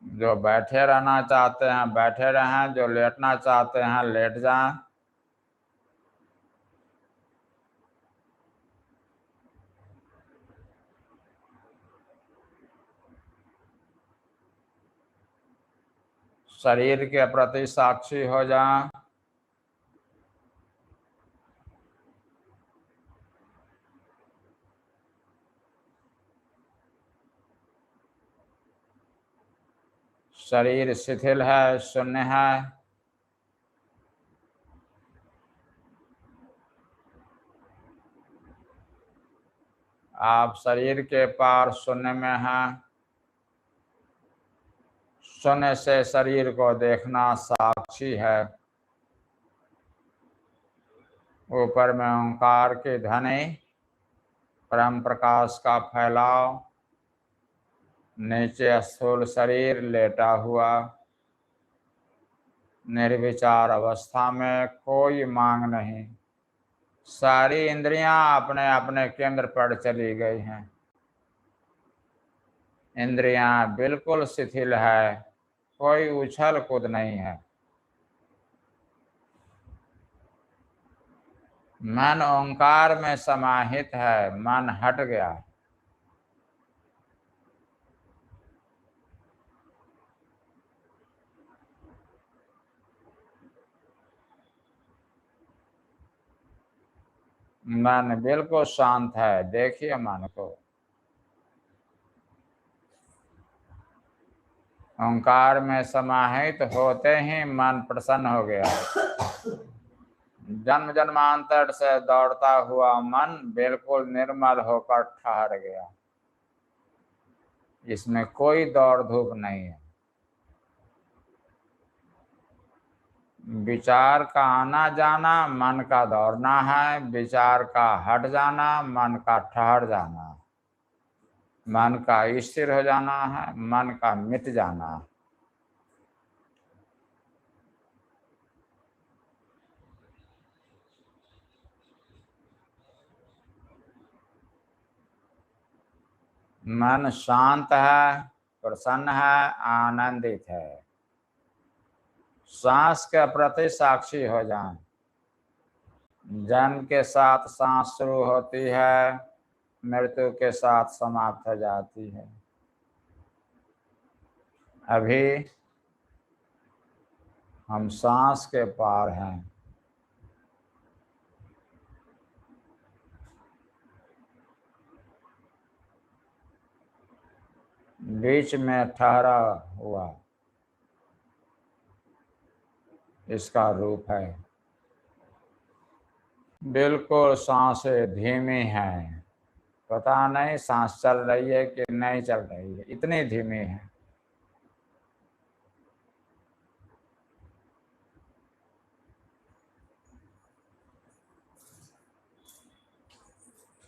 जो बैठे रहना चाहते हैं बैठे रहें, जो लेटना चाहते हैं लेट जाएं। शरीर के प्रति साक्षी हो जाएं। शरीर शिथिल है, शून्य है। आप शरीर के पार शून्य में हैं। शून्य से शरीर को देखना साक्षी है। ऊपर में ओंकार की ध्वनि, परम प्रकाश का फैलाव, नीचे स्थूल शरीर लेटा हुआ। निर्विचार अवस्था में कोई मांग नहीं। सारी इंद्रियां अपने अपने केंद्र पर चली गई हैं। इंद्रियां बिल्कुल शिथिल है, कोई उछल कूद नहीं है। मन ओंकार में समाहित है, मन हट गया। मन बिल्कुल शांत है, देखिए मन को। ओंकार में समाहित होते ही मन प्रसन्न हो गया। जन्म जन्मांतर से दौड़ता हुआ मन बिल्कुल निर्मल होकर ठहर गया। इसमें कोई दौड़ धूप नहीं है। विचार का आना जाना मन का दौड़ना है, विचार का हट जाना मन का ठहर जाना, मन का स्थिर हो जाना है, मन का मिट जाना। मन शांत है, प्रसन्न है, आनंदित है। सांस के प्रति साक्षी हो जाएं। जन्म के साथ सांस शुरू होती है, मृत्यु के साथ समाप्त हो जाती है। अभी हम सांस के पार हैं। बीच में ठहरा हुआ इसका रूप है। बिल्कुल सांसें धीमी हैं, पता नहीं सांस चल रही है कि नहीं चल रही है, इतनी धीमी है।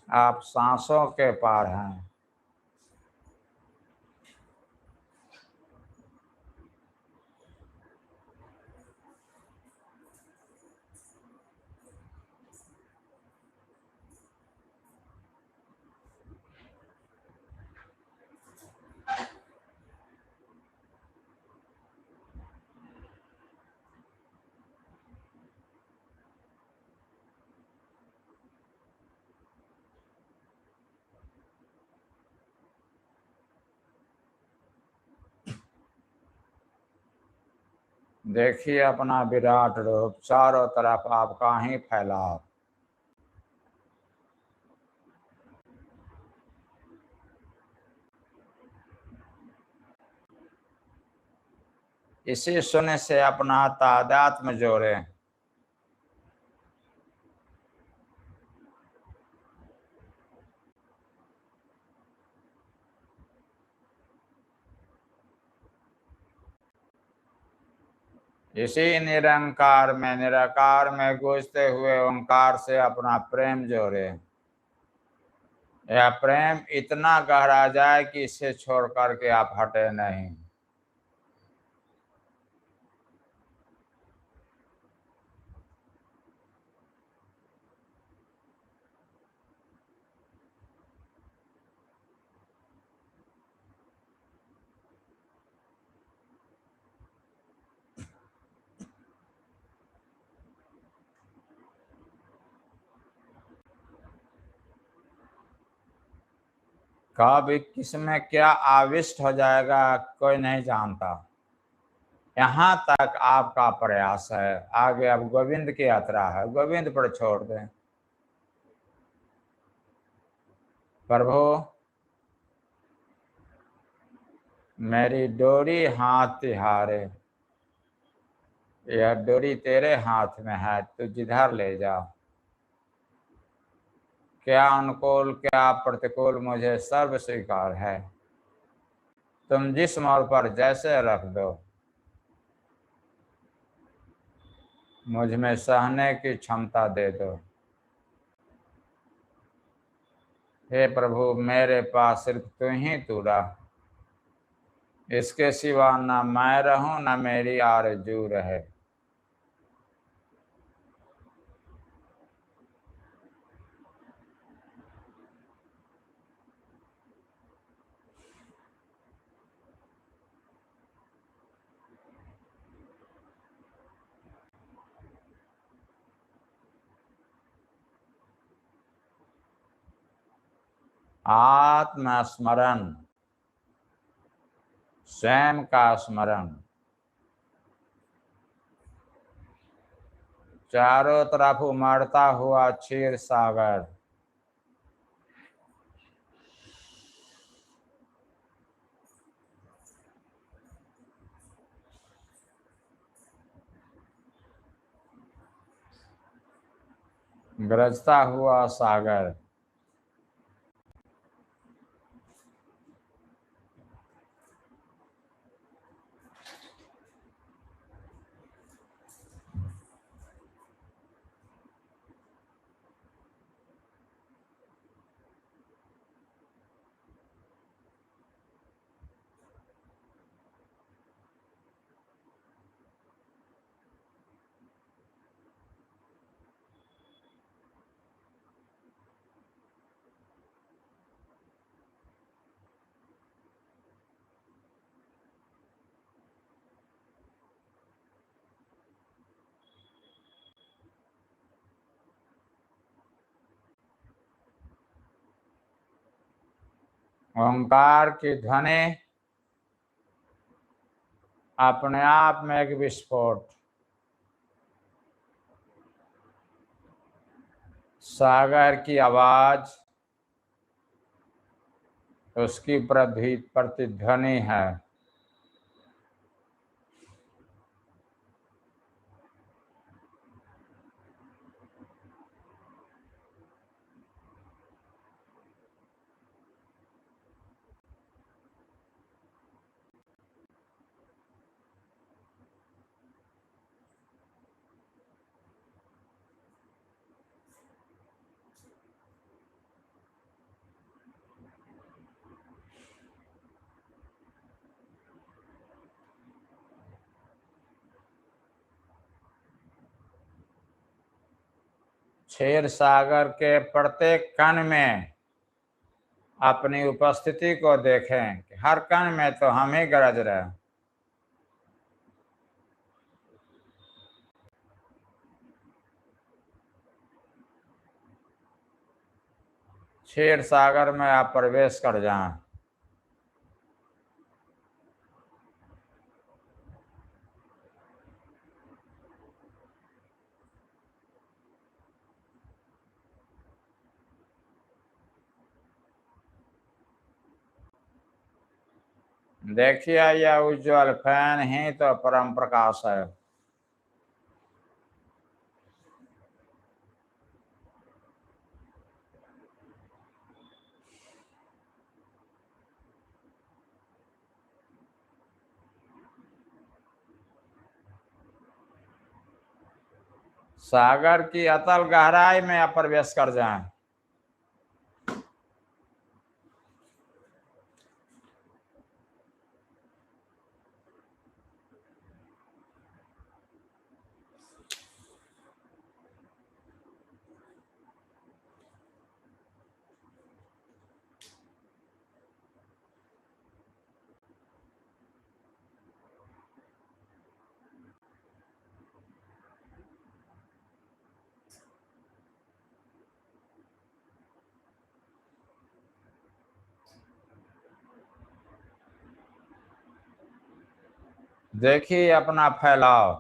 आप सांसों के पार हैं। देखिए अपना विराट रूप, चारों तरफ आपका ही फैलाव। इसी शून्य से अपना तादात्म्य जोड़े। इसी निरंकार में निराकार में गूंजते हुए ओंकार से अपना प्रेम जोड़े। यह प्रेम इतना गहरा जाए कि इसे छोड़ करके आप हटे नहीं। कब किस में क्या आविष्ट हो जाएगा कोई नहीं जानता। यहाँ तक आपका प्रयास है, आगे अब गोविंद की यात्रा है, गोविंद पर छोड़ दें। प्रभु मेरी डोरी हाथ तिहारे, यह डोरी तेरे हाथ में है, तू जिधर ले जा। क्या अनुकूल क्या प्रतिकूल मुझे सर्व स्वीकार है, तुम जिस मोड़ पर जैसे रख दो, मुझ में सहने की क्षमता दे दो। हे प्रभु मेरे पास सिर्फ तू ही तू रह, इसके सिवा न मैं रहूं न मेरी आरज़ू रहे। आत्मस्मरण, स्वयं का स्मरण, चारों तरफ उमड़ता हुआ क्षीर सागर, गरजता हुआ सागर, ओंकार की ध्वनि अपने आप में एक विस्फोट, सागर की आवाज उसकी प्रतिध्वनि है। क्षीर सागर के प्रत्येक कण में अपनी उपस्थिति को देखें कि हर कण में तो हम ही गरज रहे हैं। क्षीर सागर में आप प्रवेश कर जाएं। देखिए यह उज्जवल फैन ही तो परम प्रकाश है। सागर की अतल गहराई में आप प्रवेश कर जाएं। देखिए अपना फैलाव।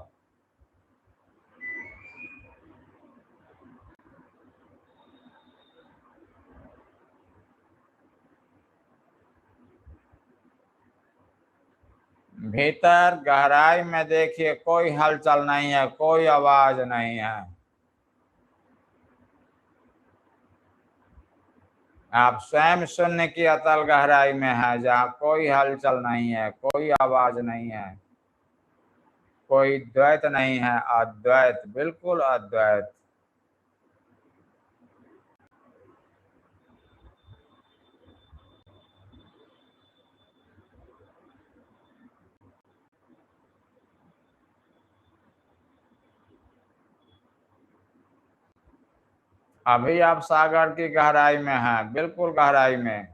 भीतर गहराई में देखिए कोई हलचल नहीं है, कोई आवाज नहीं है। आप स्वयं शून्य की अतल गहराई में है, जहाँ कोई हलचल नहीं है, कोई आवाज नहीं है, कोई द्वैत नहीं है, अद्वैत, बिल्कुल अद्वैत। अभी आप सागर की गहराई में हैं, बिल्कुल गहराई में।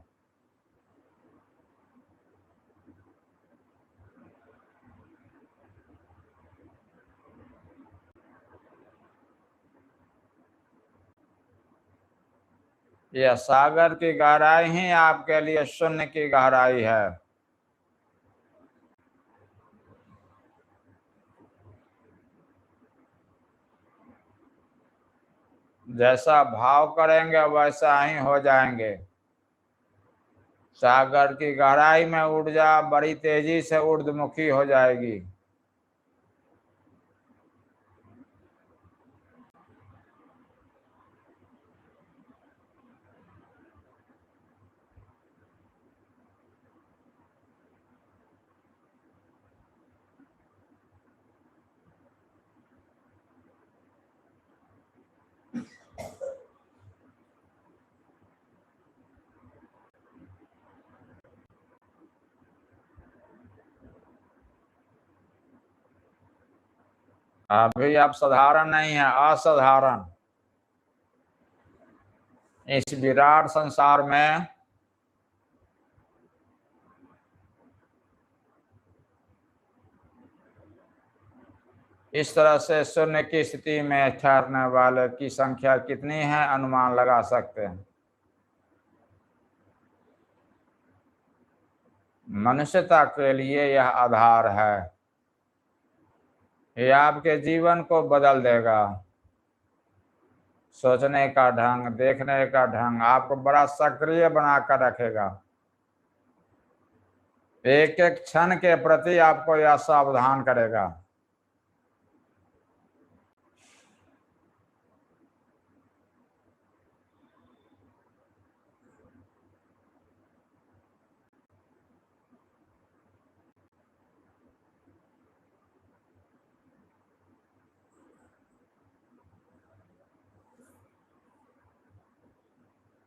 यह सागर की गहराई ही आपके लिए शून्य की गहराई है। जैसा भाव करेंगे वैसा ही हो जाएंगे। सागर की गहराई में ऊर्जा बड़ी तेजी से ऊर्ध्वमुखी हो जाएगी। अभी आप साधारण नहीं है, असाधारण। इस विराट संसार में इस तरह से शून्य की स्थिति में ठहरने वाले की संख्या कितनी है, अनुमान लगा सकते हैं। मनुष्यता के लिए यह आधार है। ये आपके जीवन को बदल देगा। सोचने का ढंग, देखने का ढंग आपको बड़ा सक्रिय बनाकर रखेगा। एक एक क्षण के प्रति आपको यह सावधान करेगा।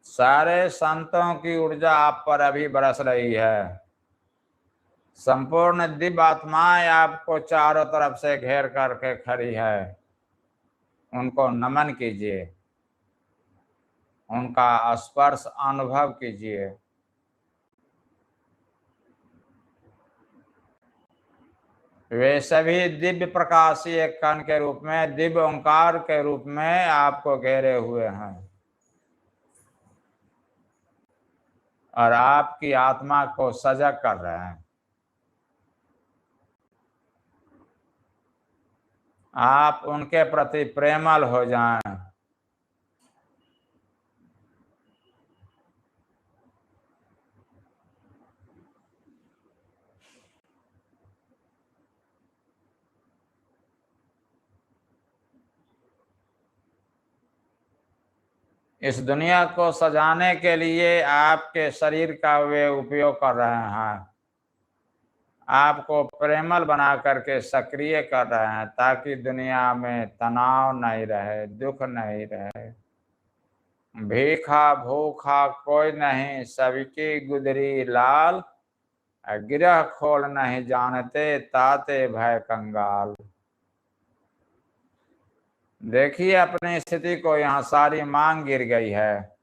सारे संतों की ऊर्जा आप पर अभी बरस रही है। संपूर्ण दिव्य आत्माएं आपको चारों तरफ से घेर करके खड़ी है। उनको नमन कीजिए, उनका स्पर्श अनुभव कीजिए। वे सभी दिव्य प्रकाशीय एक कण के रूप में, दिव्य ओंकार के रूप में आपको घेरे हुए हैं और आपकी आत्मा को सजग कर रहे हैं। आप उनके प्रति प्रेमल हो जाएं। इस दुनिया को सजाने के लिए आपके शरीर का वे उपयोग कर रहे हैं। आपको प्रेमल बना करके सक्रिय कर रहे हैं, ताकि दुनिया में तनाव नहीं रहे, दुख नहीं रहे। भीखा भूखा कोई नहीं, सबकी गुदरी लाल। गिरह खोल नहीं जानते, ताते भय कंगाल। देखिए अपनी स्थिति को, यहाँ सारी मांग गिर गई है।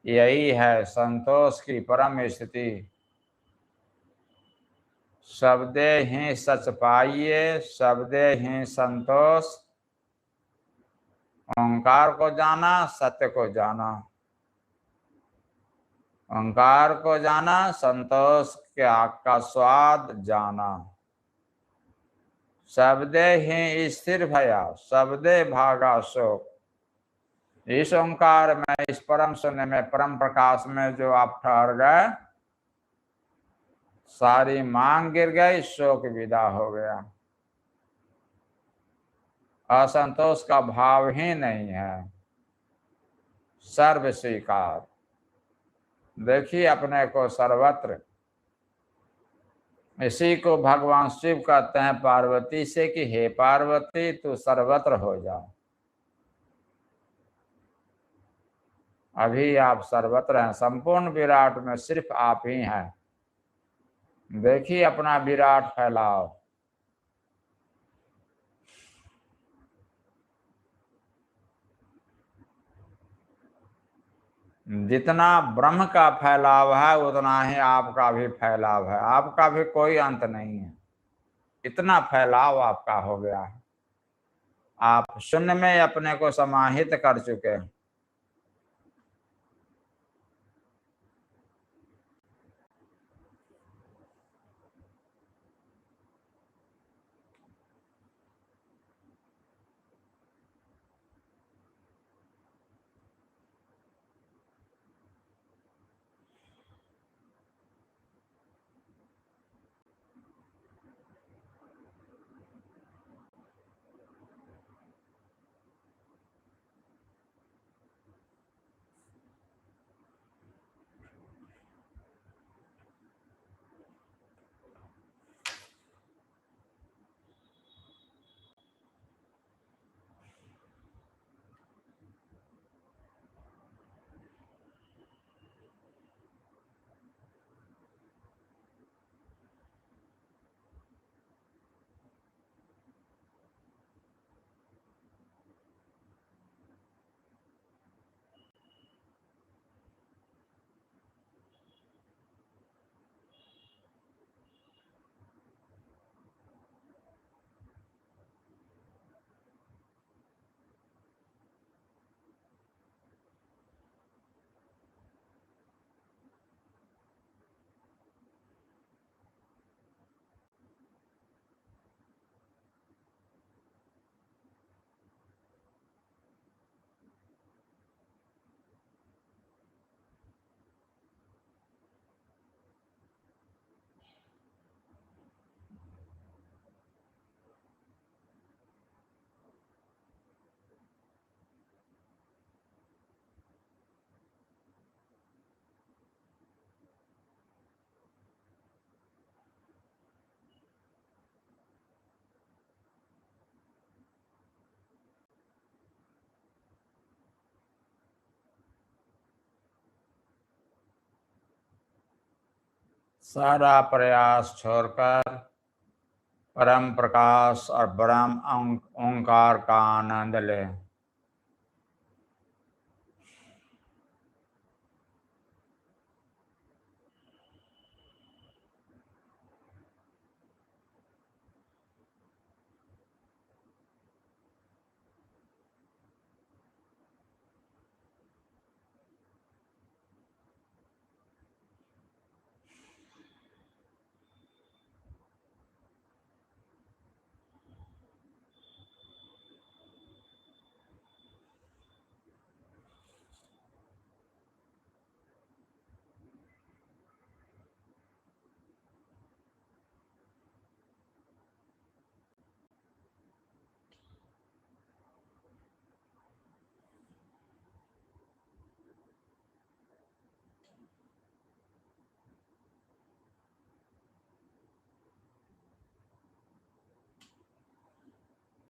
यही है संतोष की परम स्थिति। शब्दे ही सच पाइए, शब्दे ही संतोष। ओंकार को जाना, सत्य को जाना। ओंकार को जाना, संतोष का स्वाद जाना। शब्दे ही स्थिर भया शब्दे भागा शोक। इस ओंकार में, इस परम शून्य में, परम प्रकाश में जो आप ठहर गए, सारी मांग गिर गई, शोक विदा हो गया, असंतोष का भाव ही नहीं है, सर्व स्वीकार। देखिए अपने को सर्वत्र। इसी को भगवान शिव कहते हैं पार्वती से कि हे पार्वती तू सर्वत्र हो जा। अभी आप सर्वत्र हैं, संपूर्ण विराट में सिर्फ आप ही हैं। देखिए अपना विराट फैलाव। जितना ब्रह्म का फैलाव है उतना ही आपका भी फैलाव है, आपका भी कोई अंत नहीं है, इतना फैलाव आपका हो गया है। आप शून्य में अपने को समाहित कर चुके हैं। सारा प्रयास छोड़कर परम प्रकाश और ब्रह्म ओंकार का आनंद लें।